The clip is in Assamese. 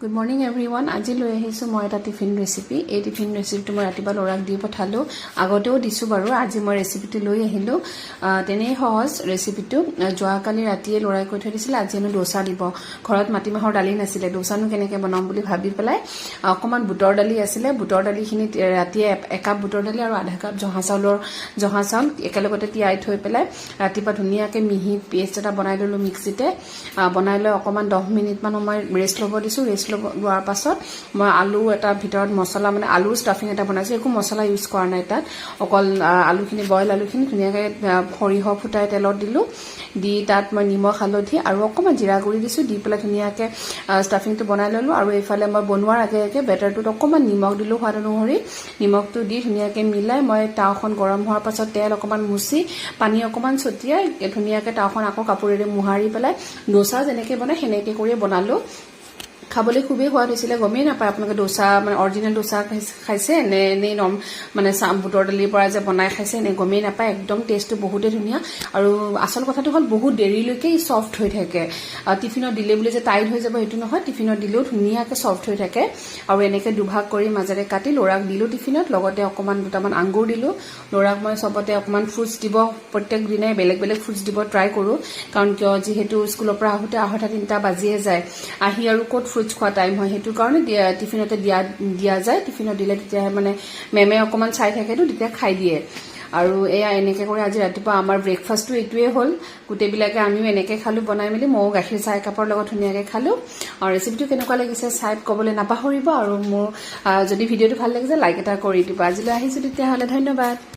Good morning everyone. আজি লৈ আহিছো মই এটা টিফিন ৰেচিপি। এই টিফিন ৰেচিপিটো মই ৰাতিপুৱা লৰাক দি পঠালো। আগতেও দিছো বাৰু, আজি মই ৰেচিপিটো লৈ আহিলো। তেনে সহজ ৰেচিপিটো। যোৱাকালি ৰাতিয়ে লৰাই কৈ থৈ দিছিল আজি আমি ডোসা দিব। ঘৰত মাটিমাহৰ দালি নাছিলে, ডোসানো কেনেকৈ বনাম বুলি ভাবি পেলাই অকমান বুটৰ দালি আছিলে, বুটৰ দালিখিনি ৰাতিয়ে একাপ বুটৰ দালি আৰু আধা কাপ জহা চাউল একেলগতে তিয়াই থৈ পেলাই ৰাতিপুৱা ধুনীয়াকৈ মিহি পেষ্ট এটা বনাই ললো মিক্সিতে। বনাই লৈ অকমান 10 মিনিট মান মই ৰেষ্ট ল'ব দিছো। লোৱাৰ পাছত মই আলু এটা ভিতৰত মছলা মানে আলুৰ ষ্টাফিং এটা বনাইছো। একো মছলা ইউজ কৰা নাই তাত, অকল আলুখিনি বইল আলুখিনি ধুনীয়াকৈ সৰিয়হ ফুটাই তেলত দিলো। দি তাত মই নিমখ হালধি আৰু অকমান জিৰা গুড়ি দিছো। দি পেলাই ধুনীয়াকৈ ষ্টাফিংটো বনাই ললো। আৰু এইফালে মই বনোৱাৰ আগে আগে বেটাৰটোত অকমান নিমখ দিলো, সোৱাদ অনুসৰি নিমখটো দি ধুনীয়াকৈ মিলাই মই তাওখন গৰম হোৱাৰ পাছত তেল অকমান মুচি পানী অকমান ছটিয়াই ধুনীয়াকৈ তাওখন আকৌ কাপোৰেৰে মোহাৰি পেলাই ডোসা যেনেকৈ বনাই সেনেকৈ কৰি বনালো। খাবলৈ খুবেই সোৱাদ হৈছিলে। গমেই নাপায় আপোনালোকে ডোসা মানে অৰিজিনেল ডোসা খাইছে নে নে মানে বুটৰ দালিৰ পৰা যে বনাই খাইছে নে গমেই নাপায়। একদম টেষ্টটো বহুতেই ধুনীয়া। আৰু আচল কথাটো হ'ল বহুত দেৰিলৈকে ছফ্ট হৈ থাকে। টিফিনত দিলে বুলি যে টাইট হৈ যাব সেইটো নহয়, টিফিনত দিলেও ধুনীয়াকৈ ছফ্ট হৈ থাকে। আৰু এনেকৈ দুভাগ কৰি মাজেৰে কাটি ল'ৰাক দিলো টিফিনত, লগতে অকমান দুটামান আঙুৰ দিলো। ল'ৰাক মই চবতে অকমান ফ্ৰুটছ দিব, প্ৰত্যেক দিনাই বেলেগ বেলেগ ফ্ৰুটছ দিব ট্ৰাই কৰো। কাৰণ কিয় যিহেতু স্কুলৰ পৰা আহোঁতে 2:30 বাজিয়ে যায়, আহি আৰু ক'ত ফ্ৰুটছ খোৱা টাইম হয়, সেইটো কাৰণে টিফিনতে দিয়া যায়। টিফিনত দিলে তেতিয়াহে মানে মেমে অকমান চাই থাকেতো তেতিয়া খাই দিয়ে। আৰু এয়া এনেকৈ কৰি আজি ৰাতিপুৱা আমাৰ ব্ৰেকফাষ্টটো এইটোৱে হ'ল। গোটেইবিলাকে আমিও এনেকৈ খালো বনাই মেলি। ময়ো গাখীৰ চাহ একাপৰ লগত ধুনীয়াকৈ খালো। আৰু ৰেচিপিটো কেনেকুৱা লাগিছে চাই ক'বলৈ নাপাহৰিব। আৰু মোৰ যদি ভিডিঅ'টো ভাল লাগিছে লাইক এটা কৰি দিব। আজিলৈ আহিছো তেতিয়াহ'লে, ধন্যবাদ।